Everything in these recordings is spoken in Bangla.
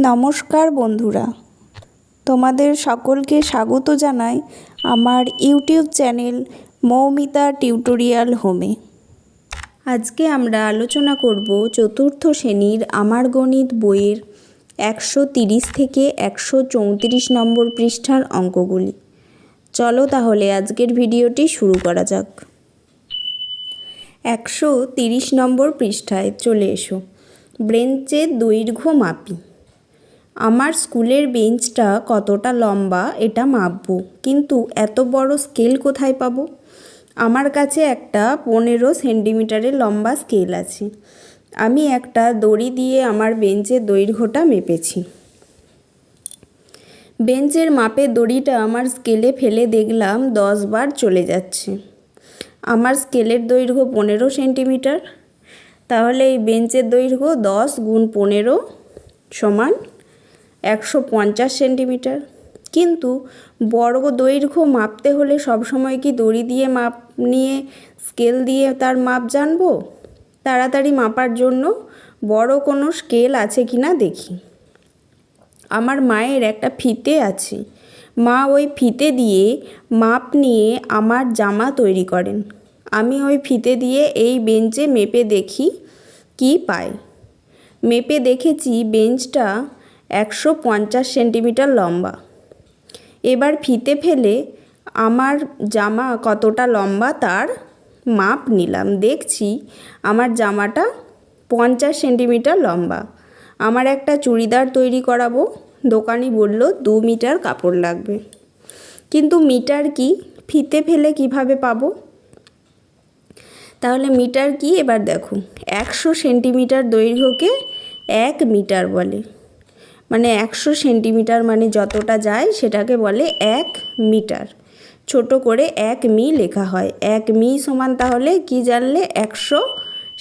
নমস্কার বন্ধুরা, তোমাদের সকলকে স্বাগত জানাই আমার ইউটিউব চ্যানেল মৌমিতা টিউটোরিয়াল হোমে। আজকে আমরা আলোচনা করব চতুর্থ শ্রেণীর আমার গণিত বইয়ের 130 থেকে 134 নম্বর পৃষ্ঠার অঙ্কগুলি। চলো তাহলে আজকের ভিডিওটি শুরু করা যাক। 130 নম্বর পৃষ্ঠায় চলে এসো। বেঞ্চের দৈর্ঘ্য মাপি। আমার স্কুলের বেঞ্চটা কতটা লম্বা এটা মাপবো, কিন্তু এত বড় স্কেল কোথায় পাবো? আমার কাছে একটা 15 সেন্টিমিটারের লম্বা স্কেল আছে। আমি একটা দড়ি দিয়ে আমার বেঞ্চের দৈর্ঘ্যটা মেপেছি। বেঞ্চের মাপের দড়িটা আমার স্কেলে ফেলে দেখলাম 10 বার চলে যাচ্ছে। আমার স্কেলের দৈর্ঘ্য 15 সেন্টিমিটার। তাহলে এই বেঞ্চের দৈর্ঘ্য 10 গুণ 15 সমান 150 সেন্টিমিটার। কিন্তু বর্গ দৈর্ঘ্য মাপতে হলে সবসময় কি দড়ি দিয়ে মাপ নিয়ে স্কেল দিয়ে তার মাপ জানবো? তাড়াতাড়ি মাপার জন্য বড় কোনো স্কেল আছে কি না দেখি। আমার মায়ের একটা ফিতে আছে। মা ওই ফিতে দিয়ে মাপ নিয়ে আমার জামা তৈরি করেন। আমি ওই ফিতে দিয়ে এই বেঞ্চে মেপে দেখি কি পাই। মেপে দেখেছি বেঞ্চটা 150 সেন্টিমিটার লম্বা। এবার ফিতে ফেলে আমার জামা কতটা লম্বা তার মাপ নিলাম। দেখছি আমার জামাটা 50 সেন্টিমিটার লম্বা। আমার একটা চুড়িদার তৈরি করাবো। দোকানি বলল 2 মিটার কাপড় লাগবে। কিন্তু মিটার কি, ফিতে ফেলে কিভাবে পাবো? তাহলে মিটার কি এবার দেখো। 100 সেন্টিমিটার দৈর্ঘ্যকে 1 মিটার বলে। মানে 100 সেন্টিমিটার মানে যতটা যায় সেটাকে বলে 1 মিটার। ছোট করে 1 মি লেখা হয়। 1 মি সমান তাহলে কি জানলে? 100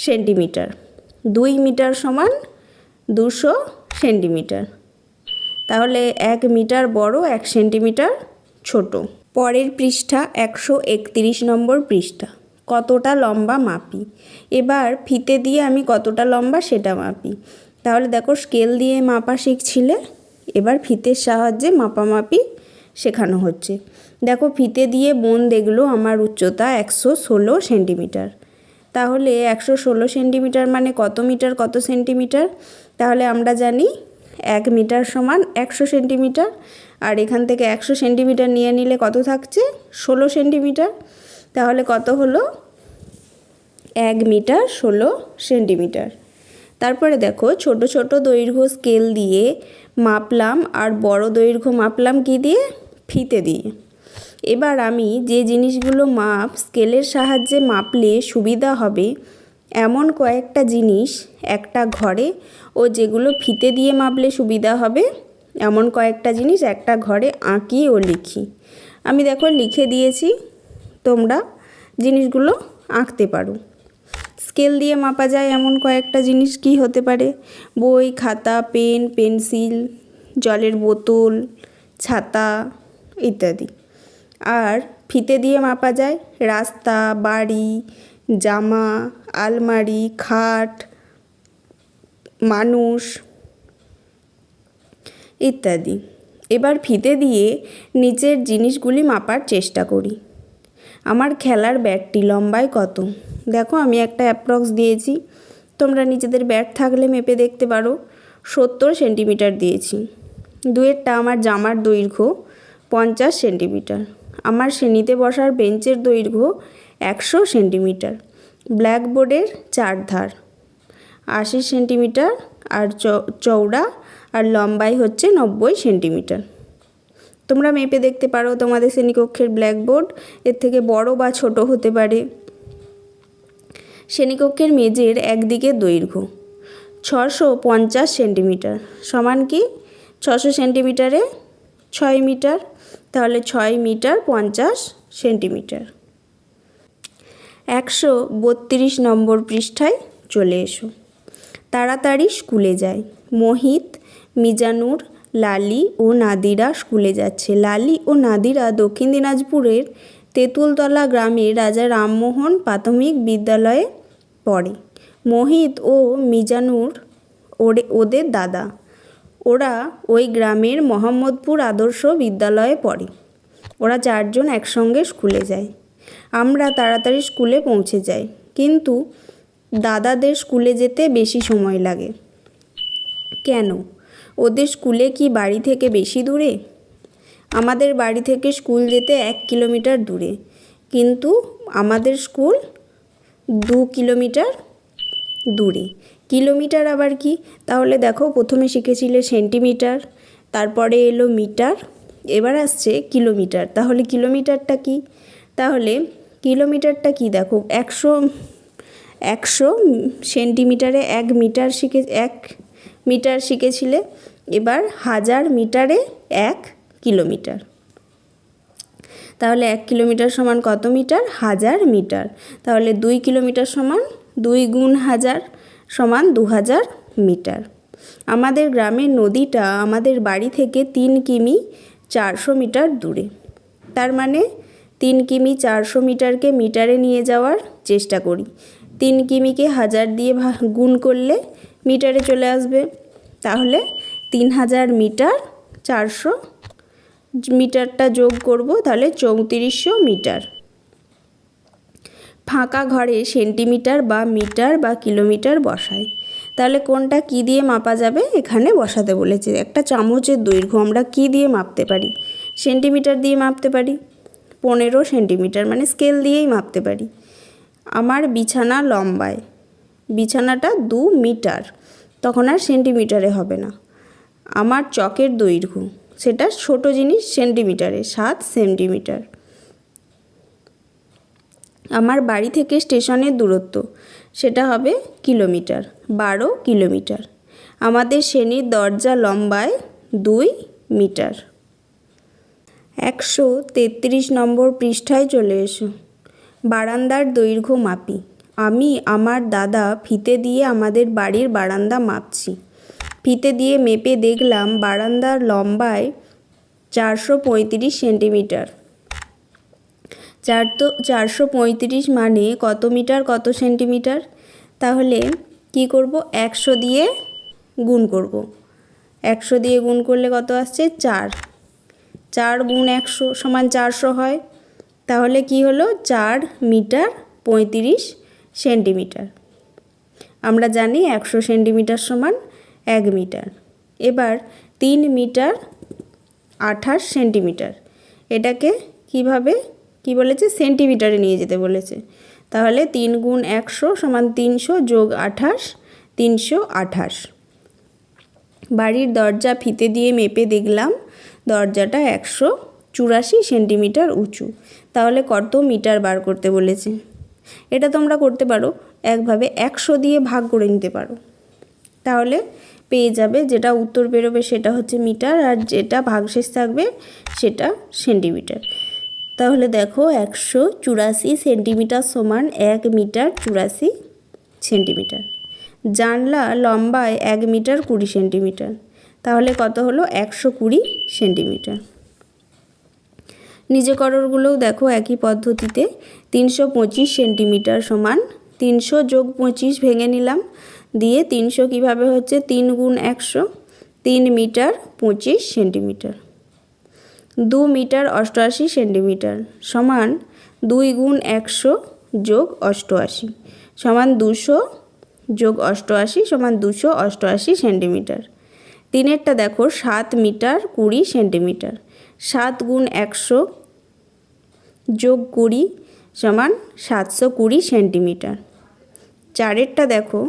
সেন্টিমিটার। 2 মিটার সমান 200 সেন্টিমিটার। তাহলে 1 মিটার বড়, 1 সেন্টিমিটার ছোট। পরের পৃষ্ঠা 131 নম্বর পৃষ্ঠা। কতটা লম্বা মাপি। এবার ফিতে দিয়ে আমি কতটা লম্বা সেটা মাপি। তাহলে দেখো স্কেল দিয়ে মাপা শিখছিলে, এবার ফিতের সাহায্যে মাপামাপি শেখানো হচ্ছে। দেখো ফিতে দিয়ে বোন দেখলো আমার উচ্চতা 116 সেন্টিমিটার। তাহলে 116 সেন্টিমিটার মানে কত মিটার কত সেন্টিমিটার? তাহলে আমরা জানি 1 মিটার সমান 100 সেন্টিমিটার। আর এখান থেকে 100 সেন্টিমিটার নিয়ে নিলে কত থাকছে? 16 সেন্টিমিটার। তাহলে কত হলো? 1 মিটার 16 সেন্টিমিটার। তারপরে দেখো ছোট ছোট দৈর্ঘ্য স্কেল দিয়ে মাপলাম আর বড় দৈর্ঘ্য মাপলাম কি দিয়ে? ফিতে দিয়ে। এবার আমি যে জিনিসগুলো মাপ স্কেলের সাহায্যে মাপলে সুবিধা হবে এমন কয়েকটা জিনিস একটা ঘরে, ও যেগুলো ফিতে দিয়ে মাপলে সুবিধা হবে এমন কয়েকটা জিনিস একটা ঘরে আঁকি ও লিখি। আমি দেখো লিখে দিয়েছি, তোমরা জিনিসগুলো আঁকতে পারো। স্কেল দিয়ে মাপা যায় এমন কয়েকটা জিনিস কি হতে পারে? বই, খাতা, পেন, পেন্সিল, জলের বোতল, ছাতা ইত্যাদি। আর ফিতে দিয়ে মাপা যায় রাস্তা, বাড়ি, জামা, আলমারি, খাট, মানুষ ইত্যাদি। এবার ফিতে দিয়ে নিচের জিনিসগুলি মাপার চেষ্টা করি। আমার খেলার ব্যাটটি লম্বায় কত? দেখো আমি একটা অ্যাপ্রক্স দিয়েছি, তোমরা নিজেদের ব্যাট থাকলে মেপে দেখতে পারো। 70 সেন্টিমিটার দিয়েছি। দুয়েরটা আমার জামার দৈর্ঘ্য 50 সেন্টিমিটার। আমার শ্রেণীতে বসার বেঞ্চের দৈর্ঘ্য 100 সেন্টিমিটার। ব্ল্যাকবোর্ডের 4 ধার 80 সেন্টিমিটার আর চওড়া আর লম্বাই হচ্ছে 90 সেন্টিমিটার। তোমরা মেপে দেখতে পারো তোমাদের শ্রেণীকক্ষের ব্ল্যাকবোর্ড এর থেকে বড় বা ছোট হতে পারে। শ্রেণীকক্ষের মেঝের একদিকের দৈর্ঘ্য 650 সেন্টিমিটার সমান কি? 600 সেন্টিমিটারে 6 মিটার। তাহলে 6 মিটার 50 সেন্টিমিটার। 132 নম্বর পৃষ্ঠায় চলে এসো। তাড়াতাড়ি স্কুলে যায়। মোহিত, মিজানুর, লালি ও নাদিরা স্কুলে যাচ্ছে। লালি ও নাদিরা দক্ষিণ দিনাজপুরের তেঁতুলতলা গ্রামের রাজা রামমোহন প্রাথমিক বিদ্যালয়ে পড়ে। মোহিত ও মিজানুর ওদের দাদা। ওরা ওই গ্রামের মোহাম্মদপুর আদর্শ বিদ্যালয়ে পড়ে। ওরা 4 জন একসঙ্গে স্কুলে যায়। আমরা তাড়াতাড়ি স্কুলে পৌঁছে যাই, কিন্তু দাদাদের স্কুলে যেতে বেশি সময় লাগে। কেন? ওদের স্কুলে কি বাড়ি থেকে বেশি দূরে? আমাদের বাড়ি থেকে স্কুল যেতে 1 কিলোমিটার দূরে, কিন্তু আমাদের স্কুল 2 কিলোমিটার দূরে। কিলোমিটার আবার কি? তাহলে দেখো, প্রথমে শিখেছিলে সেন্টিমিটার, তারপরে এলো মিটার, এবার আসছে কিলোমিটার। তাহলে কিলোমিটারটা কি? তাহলে কিলোমিটারটা কি? দেখো, 100 সেন্টিমিটারে 1 মিটার শিখেছিলে। এবার 1000 মিটারে 1 কিলোমিটার। তাহলে 1 কিলোমিটার সমান কত মিটার? 1000 মিটার। তাহলে 2 কিলোমিটার সমান 2 গুণ 1000 সমান 2000 মিটার। আমাদের গ্রামের নদীটা আমাদের বাড়ি থেকে 3 কিমি 400 মিটার দূরে। তার মানে 3 কিমি 400 মিটারকে মিটারে নিয়ে যাওয়ার চেষ্টা করি। 3 কিমিকে 1000 দিয়ে গুণ করলে মিটারে চলে আসবে। তাহলে 3000 মিটার, 400 মিটারটা যোগ করব, তাহলে 3400 মিটার। ফাঁকা ঘরে সেন্টিমিটার বা মিটার বা কিলোমিটার বসায়। তাহলে কোনটা কি দিয়ে মাপা যাবে? এখানে বসাতে বলেছে। একটা চামচের দৈর্ঘ্য আমরা কি দিয়ে মাপতে পারি? সেন্টিমিটার দিয়ে মাপতে পারি। 15 সেন্টিমিটার মানে স্কেল দিয়েই মাপতে পারি। আমার বিছানা লম্বায়, বিছানাটা 2 মিটার, তখন আর সেন্টিমিটারে হবে না। আমার চকের দৈর্ঘ্য, সেটা ছোট জিনিস, সেন্টিমিটারে 7 সেন্টিমিটার। আমার বাড়ি থেকে স্টেশনের দূরত্ব, সেটা হবে কিলোমিটার, 12 কিলোমিটার। আমাদের শ্রেণীর দরজা লম্বায় 2 মিটার। 133 নম্বর পৃষ্ঠায় চলে এসো। বারান্দার দৈর্ঘ্য মাপি। আমি আমার দাদা ফিতে দিয়ে আমাদের বাড়ির বারান্দা মাপছি। ফিতে দিয়ে মেপে দেখলাম বারান্দার লম্বায় 435 সেন্টিমিটার। 435 মানে কত মিটার কত সেন্টিমিটার? তাহলে কি করব? 100 দিয়ে গুণ করব। 100 দিয়ে গুণ করলে কত আসছে? 4। 4 গুণ 100 সমান 400 হয়। তাহলে কি হলো? 4 মিটার 35 সেন্টিমিটার। আমরা জানি 100 সেন্টিমিটার সমান 1 মিটার। এবার 3 মিটার 28 সেন্টিমিটার। এটাকে কিভাবে কি বলেছে? সেন্টিমিটারে নিয়ে যেতে বলেছে। তাহলে 3 গুণ 100 সমান 300 যোগ 28, 328। বাড়ির দরজা ফিতে দিয়ে মেপে দেখলাম দরজাটা 184 সেন্টিমিটার উঁচু। তাহলে কত মিটার বার করতে বলেছে? এটা তোমরা করতে পারো একভাবে, 100 দিয়ে ভাগ করে নিতে পারো। তাহলে পেয়ে যাবে, যেটা উত্তর বেরোবে সেটা হচ্ছে মিটার, আর যেটা ভাগশেষ থাকবে সেটা সেন্টিমিটার। তাহলে দেখো, 184 সেন্টিমিটার সমান 1 মিটার 84 সেন্টিমিটার। জানলা লম্বায় 1 মিটার 20 সেন্টিমিটার। তাহলে কত হলো? 120 সেন্টিমিটার। নিজে কররগুলোও দেখো একই পদ্ধতিতে। 325 সেন্টিমিটার সমান 300 যোগ 25 ভেঙে নিলাম, দিয়ে 300 কীভাবে হচ্ছে? 3 গুণ 100, 3 মিটার 25 সেন্টিমিটার। 2 মিটার 88 সেন্টিমিটার সমান 2 গুণ 100 যোগ 88 সমান 200 যোগ 88 সমান 288 সেন্টিমিটার। তিনেরটা দেখো, 7 মিটার 20 সেন্টিমিটার। 7 গুণ 100 যোগ 20 সমান 720 সেন্টিমিটার। চারেরটা দেখো,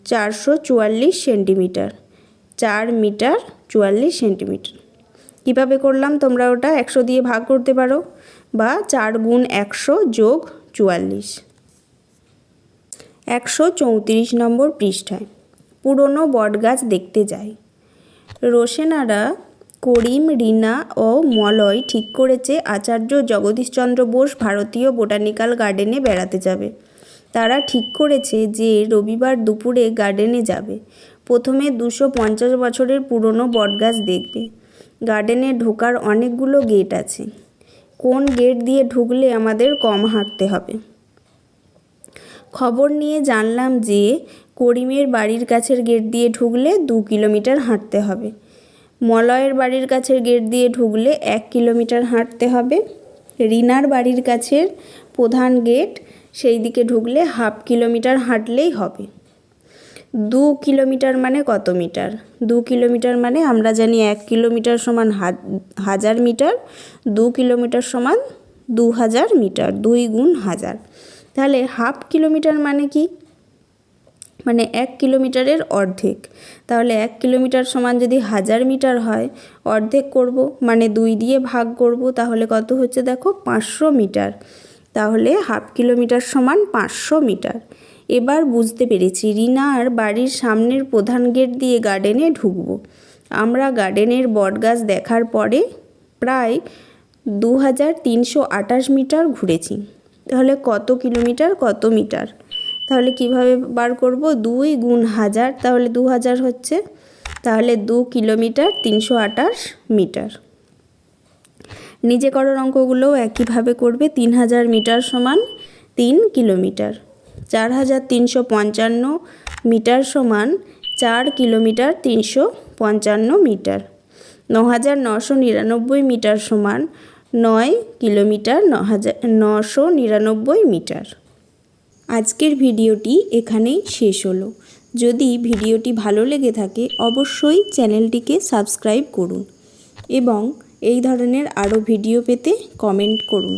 444 সেন্টিমিটার। 4 metre 44 centimetre. কীভাবে করলাম? তোমরা ওটা 100 দিয়ে ভাগ করতে পারো, বা 4 গুণ 100 যোগ 44। 134 নম্বর পৃষ্ঠায় পুরনো বটগাছ দেখতে যায়। রোশেনারা, করিম, রিনা ও মলয় ঠিক করেছে আচার্য জগদীশচন্দ্র বোস ভারতীয় বোটানিক্যাল গার্ডেনে বেড়াতে যাবে। তারা ঠিক করেছে যে রবিবার দুপুরে গার্ডেনে যাবে। প্রথমে 250 বছরের পুরনো বটগাছ দেখবে। গার্ডেনে ঢোকার অনেকগুলো গেট আছে। কোন গেট দিয়ে ঢুকলে আমাদের কম হাঁটতে হবে? খবর নিয়ে জানলাম যে করিমের বাড়ির কাছের গেট দিয়ে ঢুকলে 2 কিলোমিটার হাঁটতে হবে। মলয়ের বাড়ির কাছের গেট দিয়ে ঢুকলে 1 কিলোমিটার হাঁটতে হবে। রিনার বাড়ির কাছের প্রধান গেট, সেই দিকে ঢুকলে 1/2 কিলোমিটার হাঁটলেই হবে। 2 কিলোমিটার মানে কত মিটার? 2 কিলোমিটার মানে আমরা জানি 1 কিলোমিটার সমান 1000 মিটার, 2 কিলোমিটার সমান 2000 মিটার, 2 গুণ 1000। তাহলে 1/2 কিলোমিটার মানে কি? মানে 1 কিলোমিটারের অর্ধেক। তাহলে 1 কিলোমিটার সমান যদি 1000 মিটার হয়, অর্ধেক করব মানে 2 দিয়ে ভাগ করব, তাহলে কত হচ্ছে দেখো 500 মিটার। তাহলে 1/2 কিলোমিটার সমান 500 মিটার। এবার বুঝতে পেরেছি রিনার বাড়ির সামনের প্রধান গেট দিয়ে গার্ডেনে ঢুকব। আমরা গার্ডেনের বটগাছ দেখার পরে প্রায় 2328 মিটার ঘুরেছি। তাহলে কত কিলোমিটার কত মিটার? তাহলে কিভাবে বার করব? 2 গুণ 1000, তাহলে 2000 হচ্ছে। তাহলে 2 কিলোমিটার 328 মিটার। নিজে করার অঙ্কগুলোও একইভাবে করবে। 3000 মিটার সমান 3 কিলোমিটার, 4355 মিটার সমান 4 কিলোমিটার 355 মিটার, 9999 মিটার সমান 9 কিলোমিটার 999 মিটার। আজকের ভিডিওটি এখানেই শেষ হলো। যদি ভিডিওটি ভালো লেগে থাকে অবশ্যই চ্যানেলটিকে সাবস্ক্রাইব করুন এবং এই ধরনের আরও ভিডিও পেতে কমেন্ট করুন।